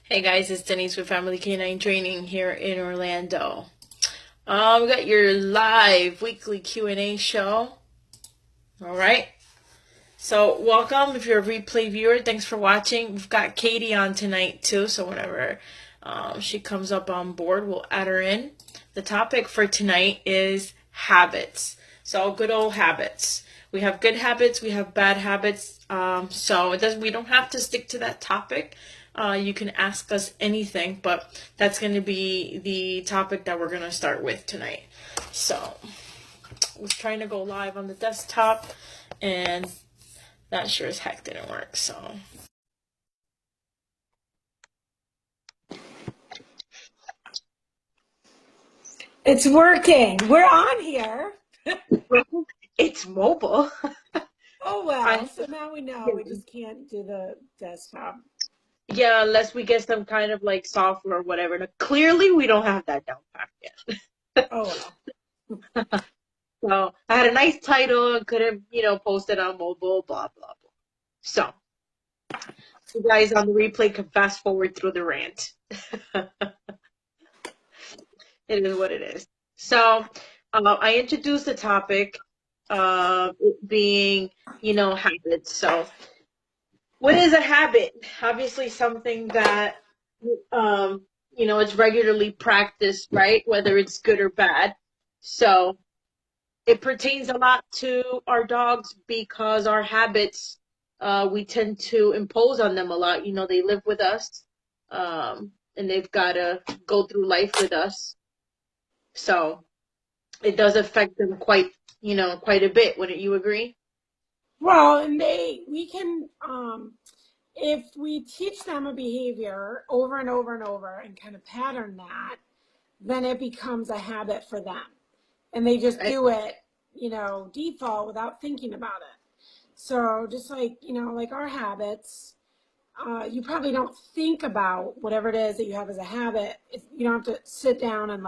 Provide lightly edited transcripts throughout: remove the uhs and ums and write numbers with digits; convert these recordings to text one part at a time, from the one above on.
Hey guys, it's Denise with Family Canine Training here in Orlando. We got your live weekly Q&A show. All right. So welcome if you're a replay viewer. Thanks for watching. We've got Katie on tonight too. So whenever she comes up on board, we'll add her in. The topic for tonight is habits. So good old habits. We have good habits. We have bad habits. So we don't have to stick to that topic. You can ask us anything, but that's going to be the topic that we're going to start with tonight. So I was trying to go live on the desktop, and that sure as heck didn't work. So it's working. We're on here. It's mobile. Oh, well. I So now we know we just can't do the desktop. yeah, unless we get some kind of like software or whatever. Now, clearly, we don't have that down pat yet. Oh, well. So I had a nice title and could have, posted on mobile, blah blah blah. So you guys on the replay can fast forward through the rant. It is what it is. So I introduced the topic it being, habits. So what is a habit? Obviously, something that it's regularly practiced, right? Whether it's good or bad. So it pertains a lot to our dogs because our habits, we tend to impose on them a lot. They live with us, and they've got to go through life with us. So it does affect them quite a bit. Wouldn't you agree? Well, and we can, if we teach them a behavior over and over and over and kind of pattern that, then it becomes a habit for them. And they just do it, default without thinking about it. So just like our habits, you probably don't think about whatever it is that you have as a habit. You don't have to sit down and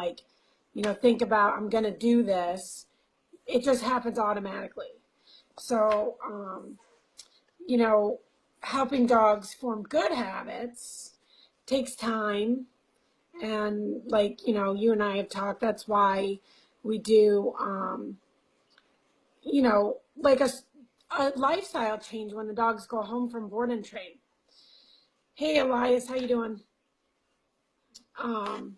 think about, I'm going to do this. It just happens automatically. So, you know, helping dogs form good habits takes time. And you and I have talked, that's why we do, like a lifestyle change when the dogs go home from board and train. Hey, Elias, how you doing? Um,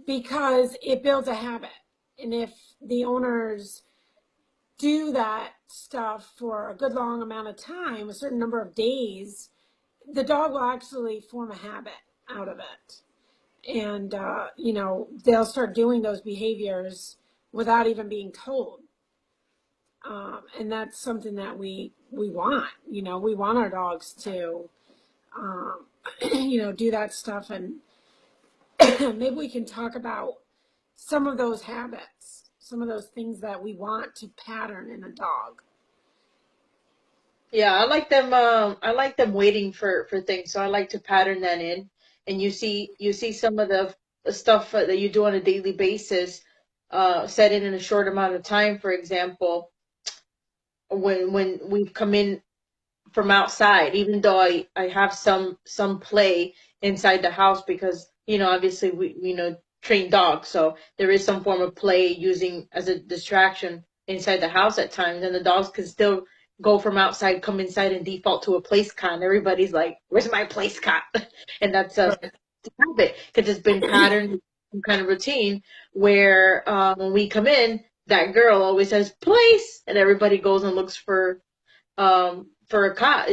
because it builds a habit. And if the owners do that stuff for a good long amount of time, a certain number of days, the dog will actually form a habit out of it. And, they'll start doing those behaviors without even being told. And that's something that we want. We want our dogs to, um, do that stuff. And maybe we can talk about some of those habits, some of those things that we want to pattern in a dog. Yeah, I like them. I like them waiting for things. So I like to pattern that in. And you see some of the stuff that you do on a daily basis, set in a short amount of time. For example, when we come in from outside, even though I have some play inside the house because obviously we train dogs, so there is some form of play using as a distraction inside the house at times, and the dogs can still go from outside, come inside, and default to a place con. Everybody's like, "Where's my place con?" And that's a habit because it's been patterned, some kind of routine where when we come in, that girl always says place, and everybody goes and looks for a cot.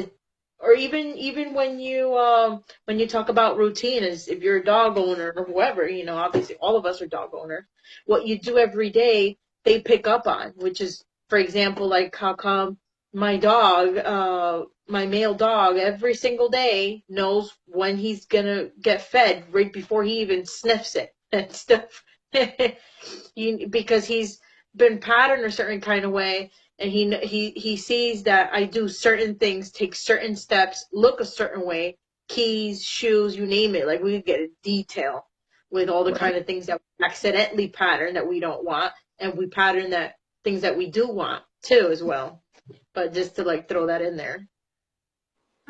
Or even when you talk about routine, is if you're a dog owner or whoever, obviously all of us are dog owners. What you do every day, they pick up on, which is, for example, like how come my dog, my male dog, every single day knows when he's gonna get fed right before he even sniffs it and stuff. Because he's been patterned a certain kind of way, and he sees that I do certain things, take certain steps, look a certain way, keys, shoes, you name it. Like we get a detail with all the kind of things that we accidentally pattern that we don't want, and we pattern that things that we do want too as well. But just to like throw that in there.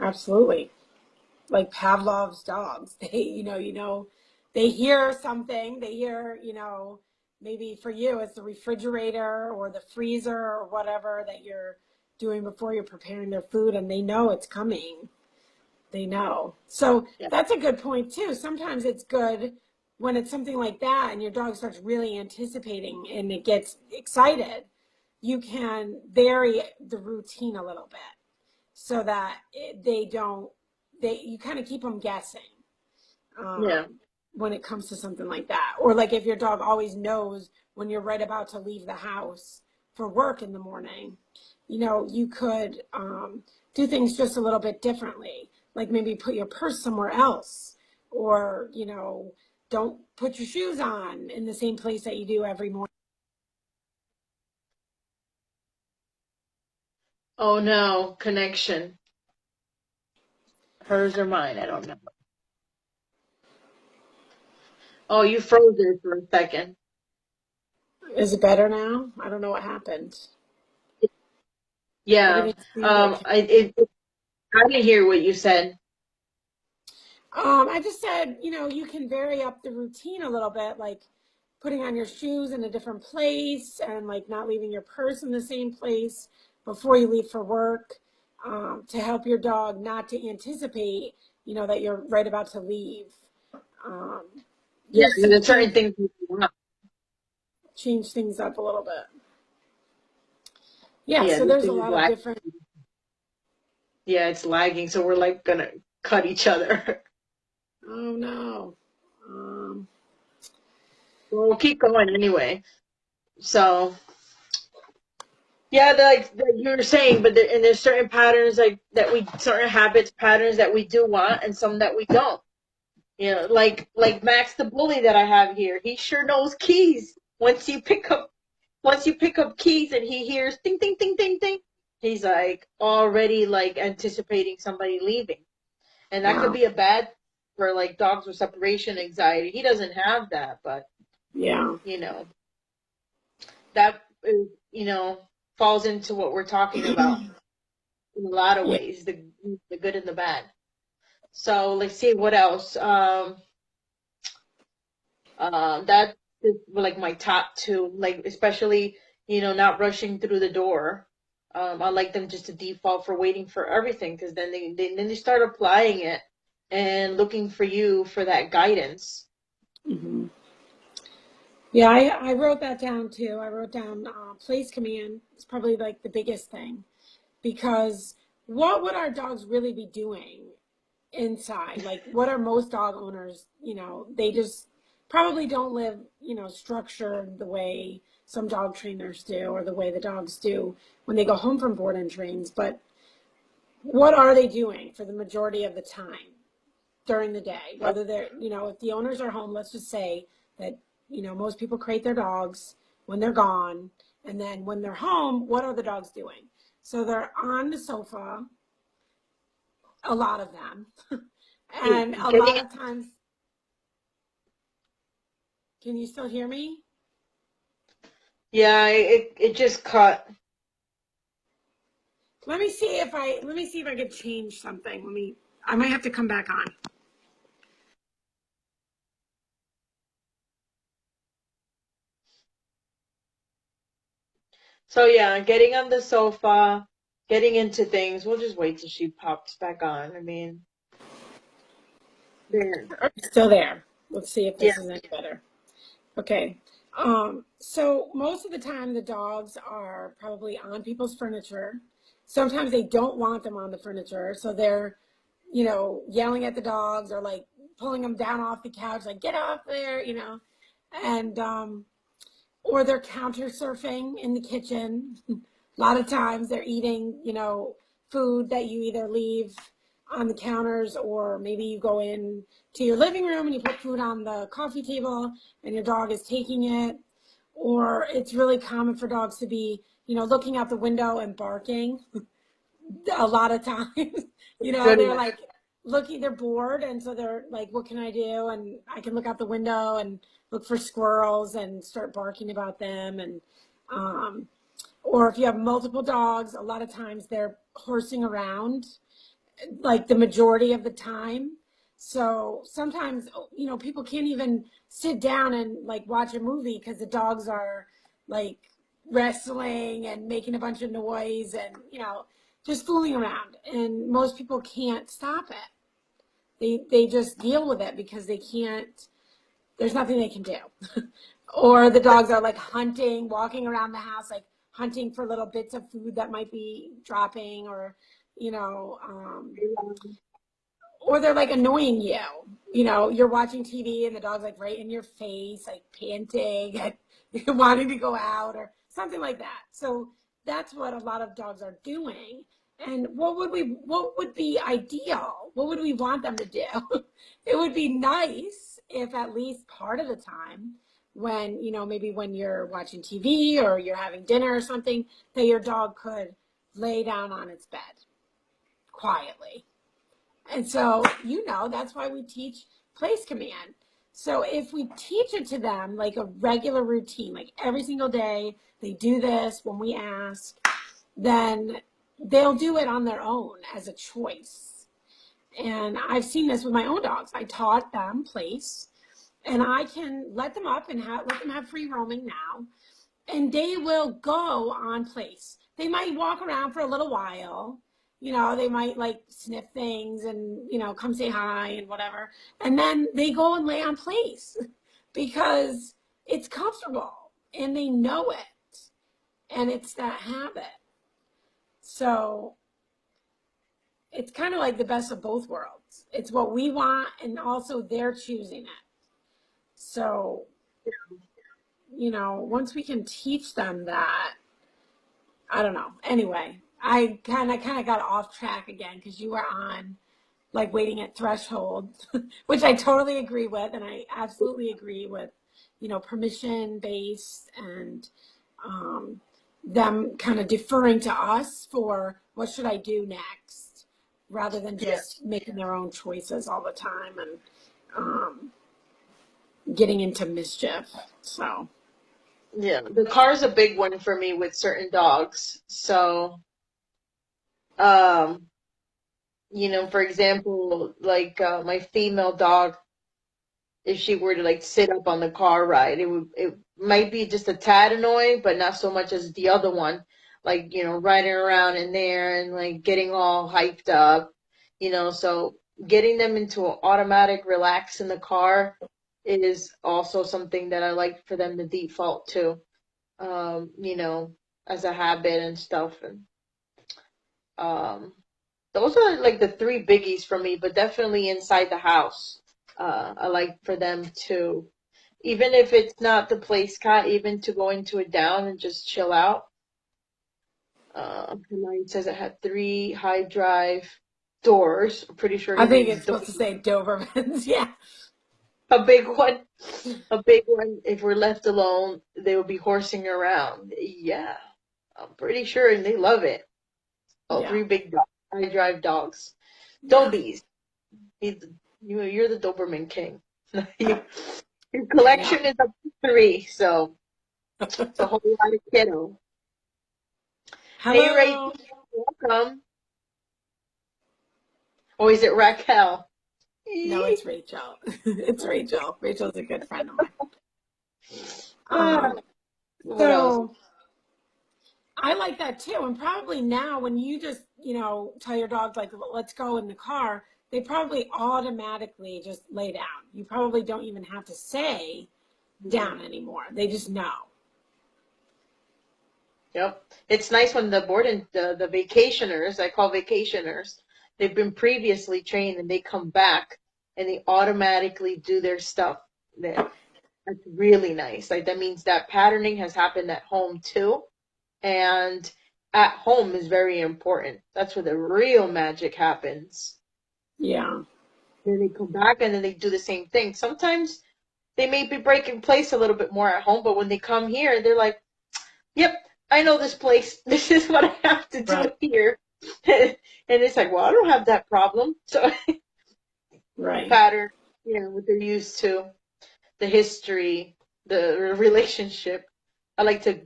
Absolutely. like Pavlov's dogs. They, they hear something, they hear, maybe for you it's the refrigerator or the freezer or whatever that you're doing before you're preparing their food, and they know it's coming. They know. So Yeah. that's a good point too. Sometimes it's good when it's something like that and your dog starts really anticipating and it gets excited. You can vary the routine a little bit so that you kind of keep them guessing Yeah. when it comes to something like that. Or like if your dog always knows when you're right about to leave the house for work in the morning, you could do things just a little bit differently. Like maybe put your purse somewhere else, or, don't put your shoes on in the same place that you do every morning. Oh no, connection. Hers or mine, I don't know. Oh, you froze there for a second. Is it better now? I don't know what happened. Yeah. Everything seemed okay. I didn't hear what you said. I just said, you can vary up the routine a little bit, like putting on your shoes in a different place and like not leaving your purse in the same place before you leave for work, to help your dog not to anticipate, that you're right about to leave. Um, Yeah, just to there's certain things you want. change things up a little bit. Yeah, Yeah, so this there's a thing is lot of lag. different. Yeah, it's lagging, so we're like gonna cut each other. Oh no. Um, We'll keep going anyway. So yeah, like you were saying, but and there's certain patterns like that certain habits, patterns that we do want, and some that we don't. Like Max the bully that I have here, he sure knows keys. Once you pick up keys and he hears ding ding ding ding ding, he's like already like anticipating somebody leaving, and that could wow. be a bad for like dogs with separation anxiety. He doesn't have that, but Yeah. you know that is, falls into what we're talking about in a lot of Yeah. ways, the good and the bad. So let's see what else. That is like my top two, like especially not rushing through the door. I like them just to default for waiting for everything, because then they start applying it and looking for you for that guidance. Mhm. Yeah, I wrote that down too. I wrote down place command is probably like the biggest thing, because what would our dogs really be doing inside? Like, what are most dog owners, they just probably don't live, structured the way some dog trainers do or the way the dogs do when they go home from board and trains. But what are they doing for the majority of the time during the day? Whether they're, if the owners are home, let's just say that, most people crate their dogs when they're gone. And then when they're home, what are the dogs doing? So they're on the sofa, a lot of them. And a lot Getting of times, can you still hear me? Yeah, it just cut. Let me see if I can change something. I might have to come back on. So yeah, getting on the sofa, getting into things. We'll just wait till she pops back on. I mean, there. Still there. Let's see if Yeah. this is any better. Okay. So most of the time the dogs are probably on people's furniture. Sometimes they don't want them on the furniture, so they're, yelling at the dogs or like pulling them down off the couch, like get off there, and or they're counter surfing in the kitchen. A lot of times they're eating, food that you either leave on the counters, or maybe you go in to your living room and you put food on the coffee table and your dog is taking it. Or it's really common for dogs to be, looking out the window and barking a lot of times. Good They're enough. like they're bored, and so they're like, what can I do? And I can look out the window and look for squirrels and start barking about them. And or if you have multiple dogs, a lot of times they're horsing around like the majority of the time. So sometimes, people can't even sit down and like watch a movie because the dogs are like wrestling and making a bunch of noise and, just fooling around. And most people can't stop it. They just deal with it because they can't, there's nothing they can do. Or the dogs are like hunting, walking around the house, like hunting for little bits of food that might be dropping, or, you know, um, or they're like annoying you. You're watching TV and the dog's like right in your face, like panting and wanting to go out or something like that. So that's what a lot of dogs are doing. And what would be ideal? What would we want them to do? It would be nice if at least part of the time when, maybe when you're watching TV or you're having dinner or something, that your dog could lay down on its bed quietly. And so, that's why we teach place command. So if we teach it to them like a regular routine, like every single day, they do this when we ask, then they'll do it on their own as a choice. And I've seen this with my own dogs. I taught them place, and I can let them up and let them have free roaming now, and they will go on place. They might walk around for a little while. They might like sniff things and, come say hi and whatever. And then they go and lay on place because it's comfortable and they know it. And it's that habit. So it's kind of like the best of both worlds. It's what we want, and also they're choosing it. So, once we can teach them that, I don't know. Anyway, I kind of got off track again because you were on like waiting at threshold, which I totally agree with, and I absolutely agree with, permission based and them kind of deferring to us for what should I do next, rather than Yeah. just making their own choices all the time and getting into mischief. So Yeah, the car is a big one for me with certain dogs. So, um, for example, like my female dog, if she were to like sit up on the car ride, it might be just a tad annoying, but not so much as the other one, like riding around in there and like getting all hyped up, so getting them into an automatic relax in the car is also something that I like for them to default to, um, you know, as a habit and stuff. And um, those are like the three biggies for me, but definitely inside the house. I like for them to, even if it's not the place cat, even to go into it down and just chill out. Mine says it had three high drive doors. I'm pretty sure I he think means it's supposed to say Dobermans. Yeah. a big one. A big one. If we're left alone, they will be horsing around. Yeah, I'm pretty sure, and they love it. Oh, Yeah. three big dogs. I drive dogs. Yeah. Dobies. He's, you're the Doberman king. Your Yeah. collection is up to three, so it's a whole lot of kiddo. Hey, Rachel, Hello. welcome. Or is it Raquel? No, it's Rachel. It's Rachel. Rachel's a good friend of mine. Ah, Um, what else? so I like that too. And probably now when you just, tell your dog like, let's go in the car, they probably automatically just lay down. You probably don't even have to say down anymore. They just know. Yep. It's nice when the board and the vacationers, I call vacationers, they've been previously trained and they come back and they automatically do their stuff there. That's really nice. Like that means that patterning has happened at home too. And at home is very important. That's where the real magic happens. Yeah. Then they come back and then they do the same thing. Sometimes they may be breaking place a little bit more at home, but when they come here, they're like, yep, I know this place. This is what I have to do Right. here. And it's like, well, I don't have that problem. So Right. pattern, what they're used to, the history, the relationship. I like to,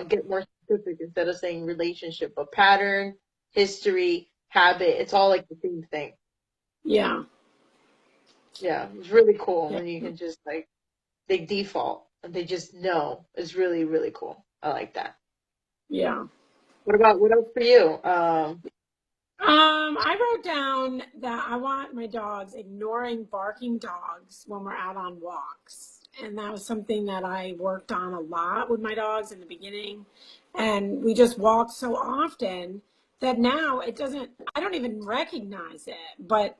get more specific instead of saying relationship, but pattern, history, habit. It's all like the same thing. Yeah. Yeah, it's really cool Yeah. when you can just like they default and they just know. It's really, really cool. I like that. Yeah. What else for you? I wrote down that I want my dogs ignoring barking dogs when we're out on walks. And that was something that I worked on a lot with my dogs in the beginning. And we just walked so often that now I don't even recognize it. But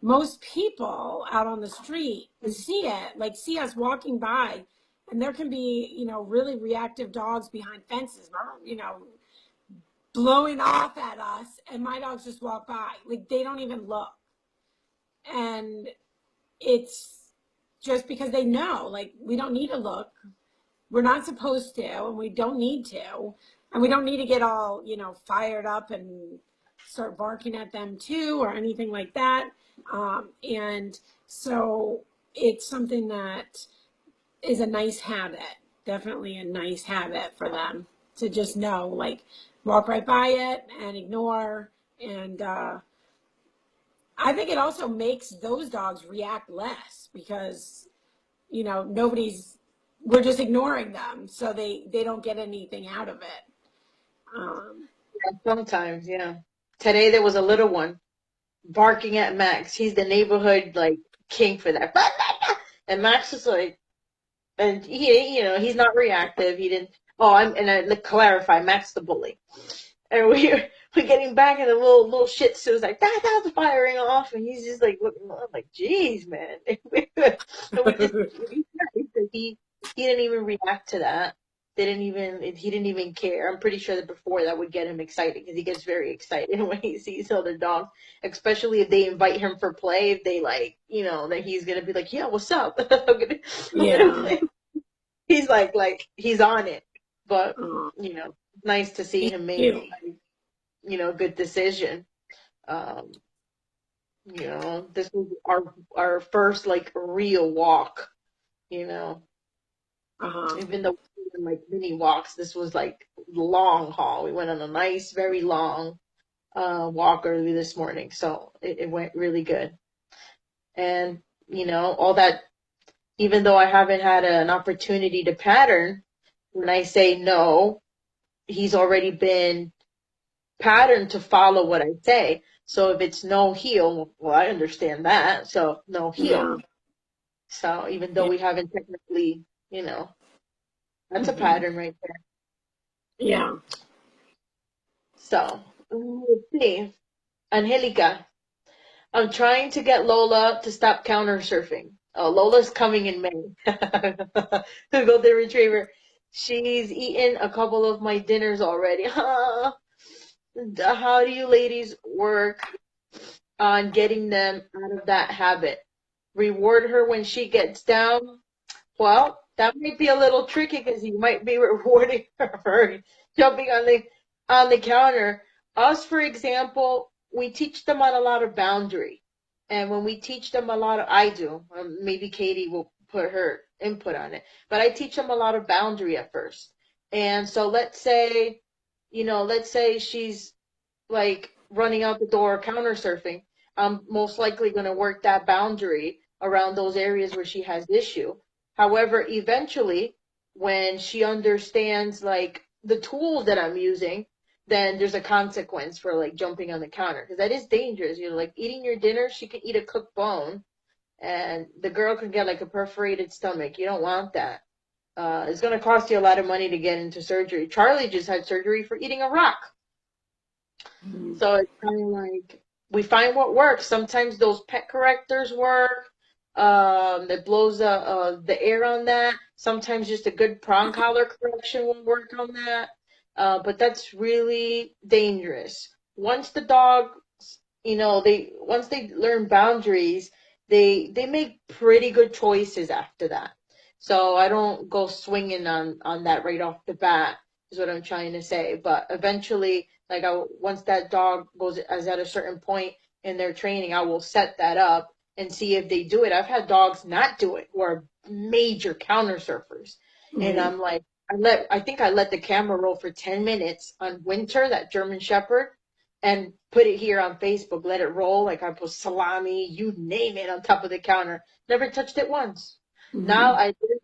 most people out on the street see it, like see us walking by. And there can be, really reactive dogs behind fences, blowing off at us, and my dogs just walk by. Like they don't even look. And it's just because they know, like, we don't need to look. We're not supposed to, and we don't need to. And we don't need to get all, fired up and start barking at them too or anything like that. And so it's something that is a nice habit, definitely a nice habit for them to just know, like, walk right by it and ignore. And I think it also makes those dogs react less because, we're just ignoring them. So they don't get anything out of it. Sometimes, yeah. Today there was a little one barking at Max. He's the neighborhood like king for that. And Max is like, and he's not reactive. He didn't. Oh, and I like clarify, Max the bully. And we're getting back, and the little Shih Tzu is like that's firing off, and he's just like looking. I'm like, geez, man. And we just he didn't even react to that. He didn't even care. I'm pretty sure that before that would get him excited because he gets very excited when he sees other dogs, especially if they invite him for play. If they like, then he's gonna be like, yeah, what's up? I'm gonna Yeah. play. He's like he's on it. But Uh, nice to see me him make too. good decision. Um, this was our first like real walk. You know, Uh-huh. even though we were like mini walks, this was like long haul. We went on a nice, very long walk early this morning, so it went really good. And all that. Even though I haven't had an opportunity to pattern, when I say no, he's already been patterned to follow what I say. So if it's no heel, well, I understand that. So no heel. Yeah. So even though Yeah. we haven't technically, that's a Hmm. pattern right there. Yeah. So let's see. Angelica, I'm trying to get Lola to stop counter surfing. Oh, Lola's coming in May. The golden retriever. She's eaten a couple of my dinners already. How do you ladies work on getting them out of that habit? Reward her when she gets down. Well, that might be a little tricky because you might be rewarding her for jumping on the counter. Us, for example, we teach them on a lot of boundary, and when we teach them a lot of, I do. Maybe Katie will put her input on it, but I teach them a lot of boundary at first. And so let's say she's like running out the door counter surfing, I'm most likely going to work that boundary around those areas where she has issue. However, eventually, when she understands like the tools that I'm using, then there's a consequence for like jumping on the counter because that is dangerous. Like eating your dinner, she can eat a cooked bone, and the girl can get like a perforated stomach. You don't want that. It's going to cost you a lot of money to get into surgery. Charlie just had surgery for eating a rock. Mhm. So it's kind of like we find what works. Sometimes those pet correctors work. That blows the air on that. Sometimes just a good prong collar correction will work on that. But that's really dangerous. Once the dog, they once they learn boundaries, they make pretty good choices after that. So I don't go swinging on that right off the bat is what I'm trying to say. But eventually, like once that dog is at a certain point in their training, I will set that up and see if they do it. I've had dogs not do it who are major counter surfers, and Mhm. I'm like, I think I let the camera roll for 10 minutes on Winter, that German Shepherd. and put it here on Facebook, let it roll. Like I put salami, you name it, on top of the counter. Never touched it once. Mm-hmm.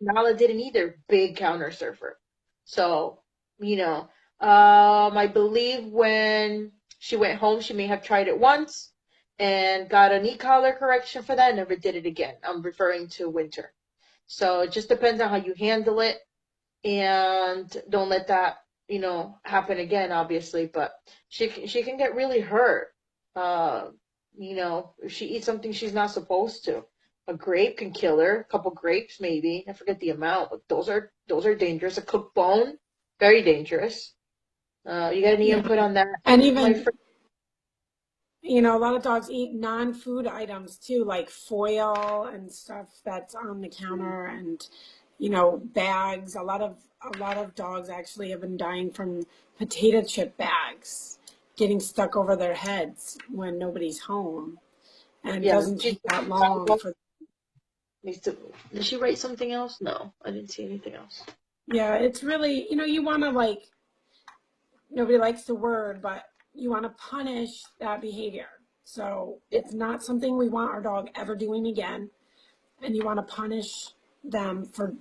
Nala didn't either. Big counter surfer. So, you know, I believe when she went home, she may have tried it once and got an e-collar correction for that. Never did it again. I'm referring to Winter. So it just depends on how you handle it, and don't let that, happen again, obviously. But she can get really hurt. Uh, if she eats something she's not supposed to. A grape can kill her. A couple grapes, maybe. I forget the amount, but those are dangerous. A cooked bone, very dangerous. You got any Yeah. input on that, And my even, friend? a lot of dogs eat non-food items too, like foil and stuff that's on the counter, and bags. A lot of dogs actually have been dying from potato chip bags getting stuck over their heads when nobody's home. And it Yeah, doesn't take that long for, needs to. Did she write something else? No, I didn't see anything else. yeah, it's really, you want to, like, nobody likes the word, but you want to punish that behavior. So Yeah, it's not something we want our dog ever doing again. And you want to punish them for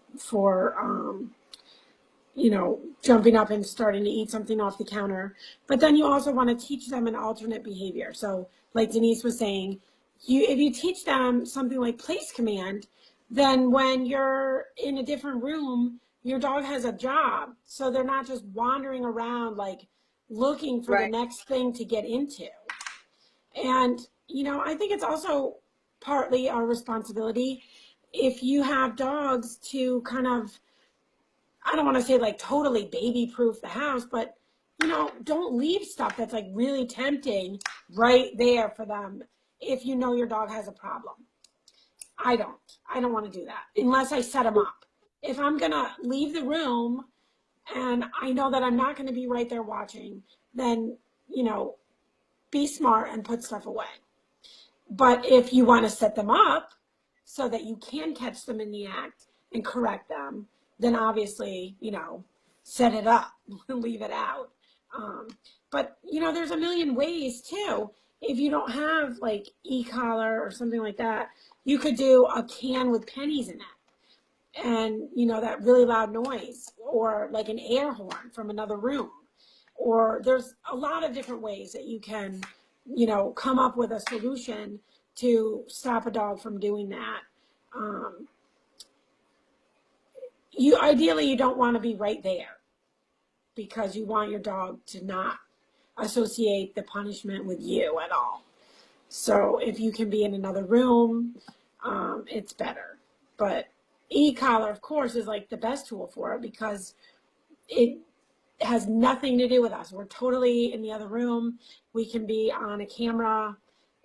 jumping up and starting to eat something off the counter. But then you also want to teach them an alternate behavior. So like Denise was saying, if you teach them something like place command, then when you're in a different room, your dog has a job. So they're not just wandering around like looking for the right. next thing to get into. And, I think it's also partly our responsibility if you have dogs to kind of, I don't want to say like totally baby proof the house, but don't leave stuff that's like really tempting right there for them if you know your dog has a problem. I don't want to do that unless I set them up. If I'm going to leave the room and I know that I'm not going to be right there watching, then, be smart and put stuff away. But if you want to set them up so that you can catch them in the act and correct them, then obviously, set it up, leave it out. Um, but, there's a million ways too. If you don't have like e-collar or something like that, you could do a can with pennies in it and, that really loud noise, or like an air horn from another room. Or there's a lot of different ways that you can, come up with a solution to stop a dog from doing that. Um, you don't want to be right there because you want your dog to not associate the punishment with you at all. So if you can be in another room, it's better. But e-collar, of course, is like the best tool for it because it has nothing to do with us. We're totally in the other room. We can be on a camera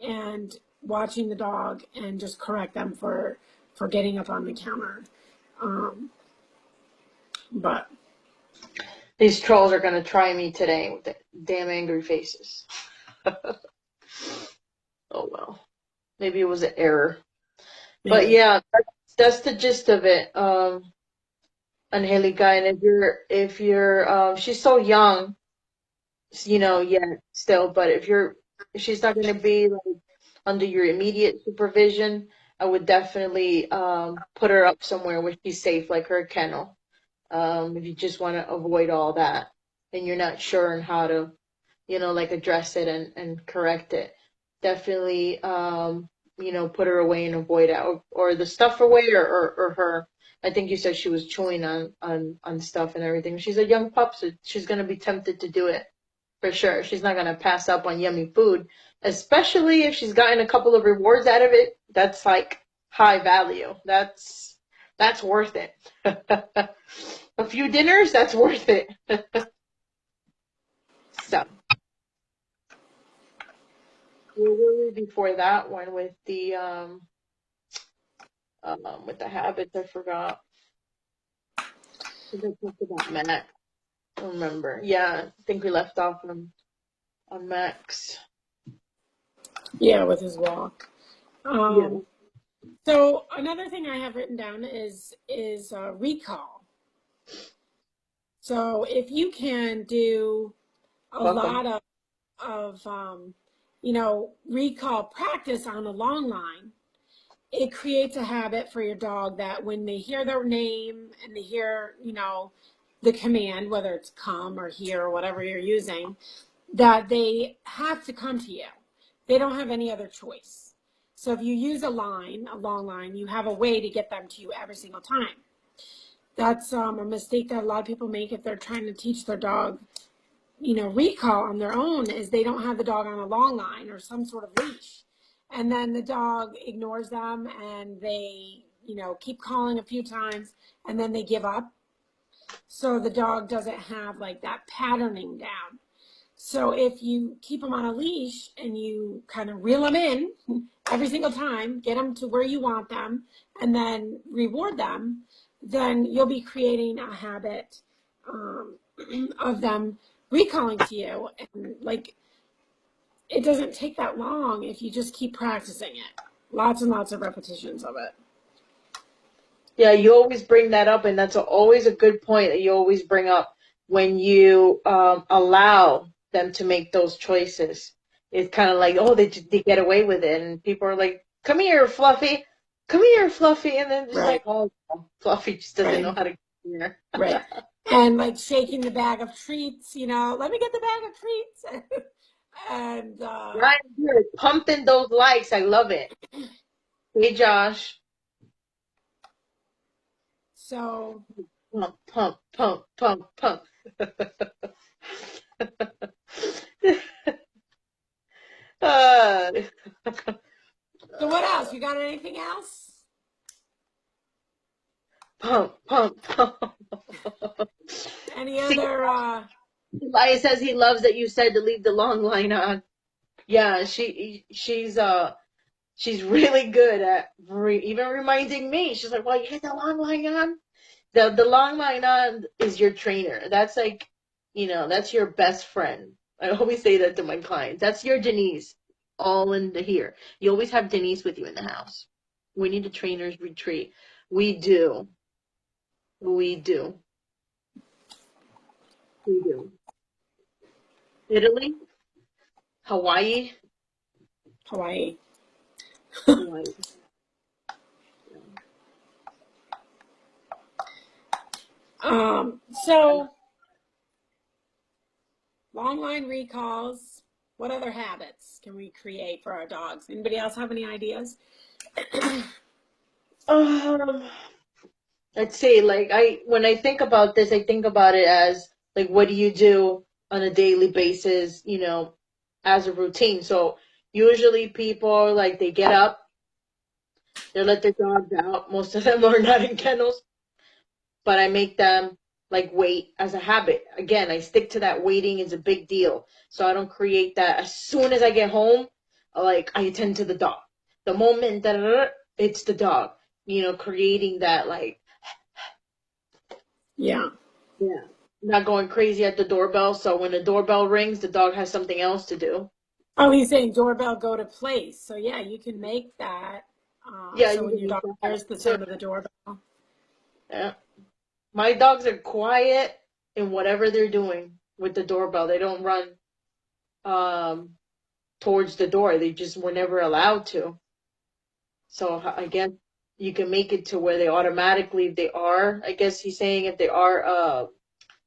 and watching the dog and just correct them for getting up on the counter. Um, but These trolls are gonna try me today with the damn angry faces. Oh well. Maybe it was an error. But maybe. yeah, that's the gist of it. Angelica, and if you're she's so young, yet still, but if she's not gonna be like under your immediate supervision, I would definitely put her up somewhere where she's safe, like her kennel. If you just want to avoid all that and you're not sure on how to, like address it and correct it, definitely, put her away and avoid it, or the stuff away, or her. I think you said she was chewing on stuff and everything. She's a young pup, so she's gonna be tempted to do it for sure. She's not gonna pass up on yummy food, especially if she's gotten a couple of rewards out of it. That's like high value. That's worth it. A few dinners, that's worth it. So, where were we before that one with the habits? I forgot. I think I talked about Max. I don't remember. Yeah, I think we left off on Max. Yeah, with his walk. Yeah. So another thing I have written down is recall. So if you can do a Welcome. lot of of recall practice on the long line, it creates a habit for your dog that when they hear their name and they hear, the command, whether it's come or here or whatever you're using, that they have to come to you. They don't have any other choice. So if you use a long line, you have a way to get them to you every single time. That's a mistake that a lot of people make if they're trying to teach their dog, recall on their own, is they don't have the dog on a long line or some sort of leash. And then the dog ignores them and they, keep calling a few times and then they give up. So the dog doesn't have like that patterning down. So if you keep them on a leash and you kind of reel them in every single time, get them to where you want them, and then reward them, then you'll be creating a habit of them recalling to you. And like, it doesn't take that long if you just keep practicing it. Lots and lots of repetitions of it. Yeah, you always bring that up, and that's always a good point that you always bring up when you allow them to make those choices. It's kind of like, oh, they get away with it, and people are like, "Come here, Fluffy, come here, Fluffy," and then just like, Right. oh, Fluffy just doesn't know Right. how to come here. Right. And like shaking the bag of treats, let me get the bag of treats. And Right here, pumping those likes. I love it. Hey, Josh. so Pump, pump, pump, pump, pump. uh, what else? You got anything else? pump, pump, pump. Any See, other Elias says he loves that you said to leave the long line on. Yeah, she's really good at even reminding me. She's like, "Well, you hit the long line on." The long line on is your trainer. That's like, that's your best friend. I always say that to my clients. That's your Denise, all in here. You always have Denise with you in the house. We need a trainer's retreat. We do. We do. We do. Italy, Hawaii, Hawaii? Hawaii. So long line recalls. What other habits can we create for our dogs? Anybody else have any ideas? Um, I'd say like when I think about this, I think about it as like what do you do on a daily basis, as a routine. So usually people are like they get up, they let their dogs out. Most of them are not in kennels, but I make them like wait as a habit. Again, I stick to that waiting is a big deal. So I don't create that as soon as I get home, like I attend to the dog. The moment that it's the dog, creating that like Yeah. yeah. Not going crazy at the doorbell. So when the doorbell rings, the dog has something else to do. Oh, he's saying doorbell go to place. So yeah, you can make that. Yeah, So you when can your make dog that hears the too. sound of the doorbell. Yeah. My dogs are quiet in whatever they're doing with the doorbell. They don't run um towards the door. They just were never allowed to. So I guess you can make it to where they automatically, if they are, I guess he's saying if they are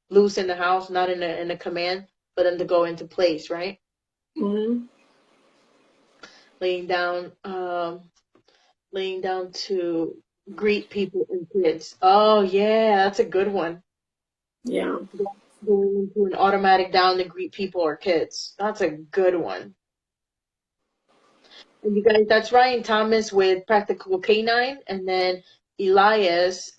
loose in the house, not in a command, for them to go into place, right? Mm-hmm. Laying down to greet people and kids. Oh yeah, that's a good one. Yeah. Going into an automatic down to greet people or kids. That's a good one. And you guys, that's Ryan Thomas with Practical Canine, and then Elias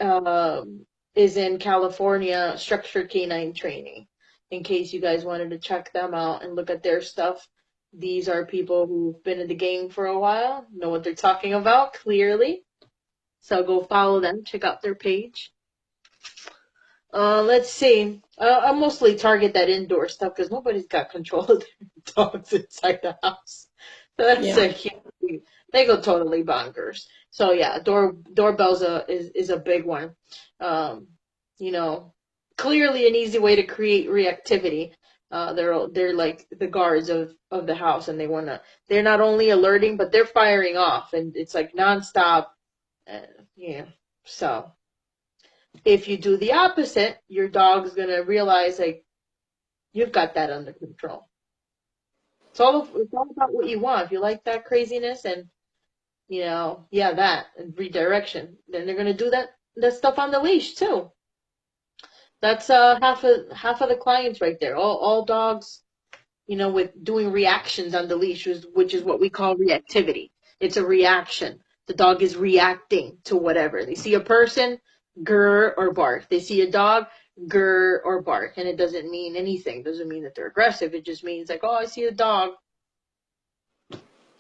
is in California, Structured Canine Training. In case you guys wanted to check them out and look at their stuff, these are people who've been in the game for a while, know what they're talking about clearly. So go follow them, check out their page. Let's see. I mostly target that indoor stuff because nobody's got control of their dogs inside the house. That's Yeah. a huge thing. They go totally bonkers. So yeah, doorbells is a big one. Um, you know, clearly an easy way to create reactivity. They're like the guards of the house, and they're not only alerting, but they're firing off, and it's like nonstop. Yeah. So if you do the opposite, your dog's gonna realize like you've got that under control. It's all about what you want. If you like that craziness and yeah, that and redirection, then they're gonna do that stuff on the leash too. That's half of the clients right there. All dogs, with doing reactions on the leash, which is what we call reactivity. It's a reaction. The dog is reacting to whatever. They see a person, grr or bark. They see a dog, grr or bark. And it doesn't mean anything. It doesn't mean that they're aggressive. It just means like, oh, I see a dog.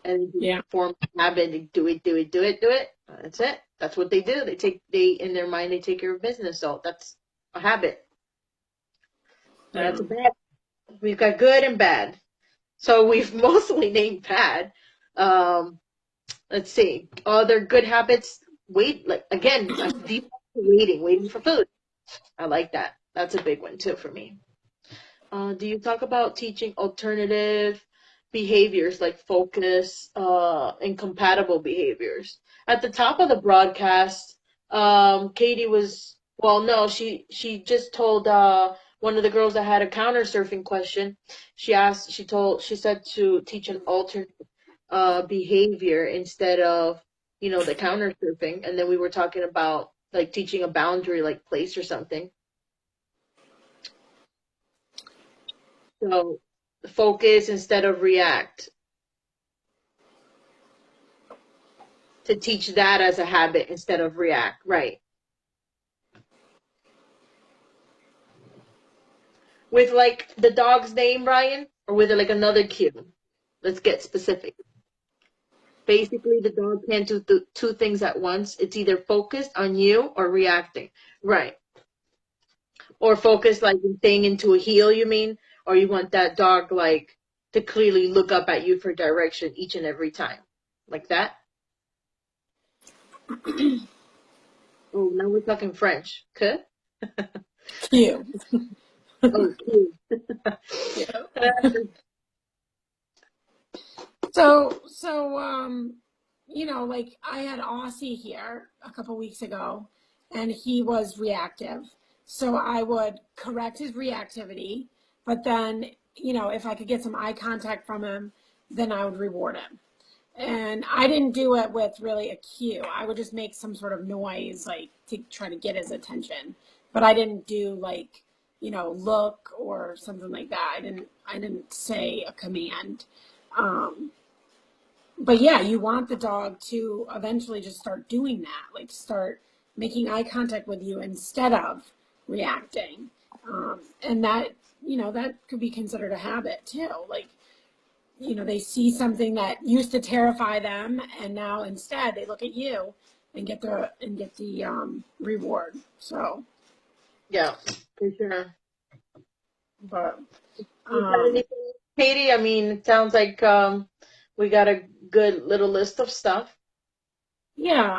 And Yeah. form a habit. They do it, do it, do it, do it. That's it. That's what they do. They in their mind, they take care of business. So that's a habit. Yeah. That's a bad. We've got good and bad. So we've mostly named bad. Let's see. Other good habits. Wait, like again, deep waiting for food. I like that. That's a big one too for me. Do you talk about teaching alternative behaviors like focus, incompatible behaviors? At the top of the broadcast, Katie was, well, no, she just told one of the girls that had a counter surfing question. She said to teach an alternate behavior instead of, the counter surfing. And then we were talking about like teaching a boundary like place or something. So focus instead of react. To teach that as a habit instead of react. Right. With like the dog's name, Ryan, or with like another cue. Let's get specific. Basically, the dog can't do two things at once. It's either focused on you or reacting. Right. Or focused like in staying into a heel, you mean? Or you want that dog like to clearly look up at you for direction each and every time. Like that? Oh, now we're talking French. Que? Cute. Oh, cute. Yeah. So, like I had Aussie here a couple weeks ago, and he was reactive. So I would correct his reactivity, but then, if I could get some eye contact from him, then I would reward him. And I didn't do it with really a cue. I would just make some sort of noise, like to try to get his attention. But I didn't do like, look or something like that. I didn't say a command. Um, but yeah, you want the dog to eventually just start doing that, like start making eye contact with you instead of reacting. And that could be considered a habit too. Like, they see something that used to terrify them, and now instead they look at you and get the reward. So, Yeah, for sure. but You got um, anything, Katie? I mean, it sounds like we got a good little list of stuff. yeah.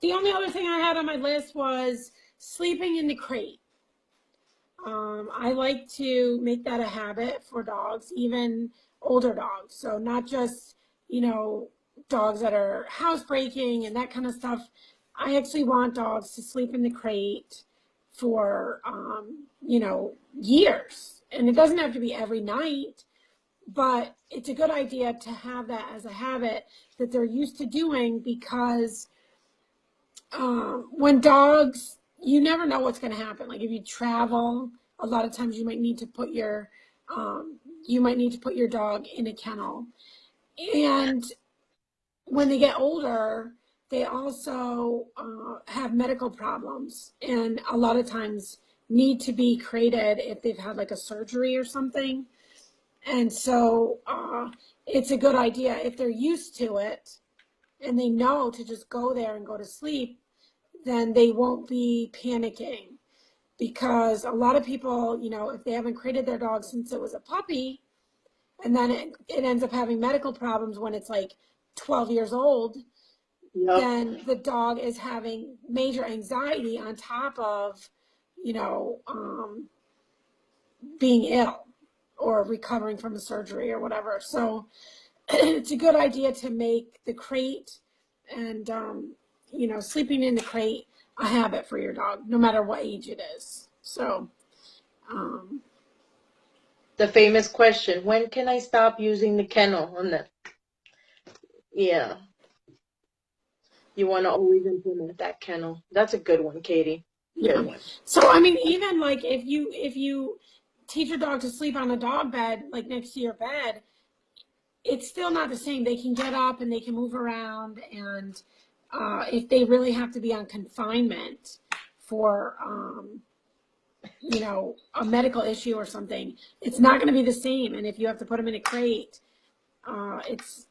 The only other thing I had on my list was sleeping in the crate. I like to make that a habit for dogs, even older dogs. So not just, dogs that are housebreaking and that kind of stuff. I actually want dogs to sleep in the crate for, years. And it doesn't have to be every night, but it's a good idea to have that as a habit that they're used to doing because when dogs, you never know what's going to happen. Like if you travel, a lot of times um, you might need to put your dog in a kennel. And when they get older, they also have medical problems, and a lot of times need to be crated if they've had like a surgery or something. And so it's a good idea if they're used to it and they know to just go there and go to sleep, then they won't be panicking. Because a lot of people, if they haven't crated their dog since it was a puppy, and then it ends up having medical problems when it's like 12 years old, Yep. then the dog is having major anxiety on top of, being ill. or recovering from a surgery or whatever. So it's a good idea to make the crate and, sleeping in the crate a habit for your dog, no matter what age it is. So, The famous question, when can I stop using the kennel? Yeah, you want to always implement that kennel. That's a good one, Katie. yeah. Good one. So, I mean, even like if you teach your dog to sleep on a dog bed, like next to your bed, it's still not the same. They can get up and they can move around, and if they really have to be on confinement for a medical issue or something, it's not going to be the same. And if you have to put them in a crate, it's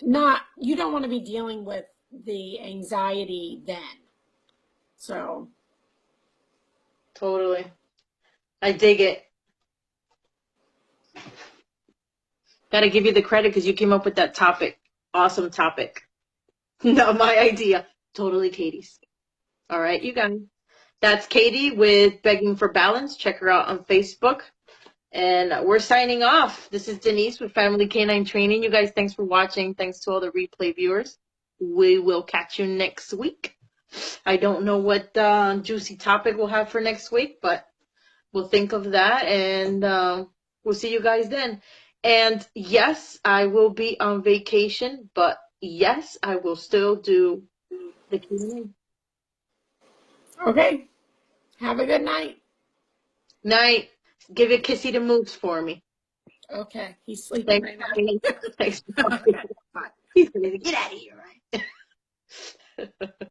not, you don't want to be dealing with the anxiety then. So, Totally. I dig it. Got to give you the credit because you came up with that topic. Awesome topic. Not my idea. Totally Katie's. All right, you guys. That's Katie with Begging for Balance. Check her out on Facebook. And we're signing off. This is Denise with Family Canine Training. You guys, thanks for watching. Thanks to all the replay viewers. We will catch you next week. I don't know what juicy topic we'll have for next week, but we'll think of that, and we'll see you guys then. And yes, I will be on vacation, but yes, I will still do the Q&A. okay. Have a good night. Night. Give a kissy to Moose for me. Okay. He's sleeping Thanks. right now. Thanks. Okay. Bye. He's gonna get out of here, right?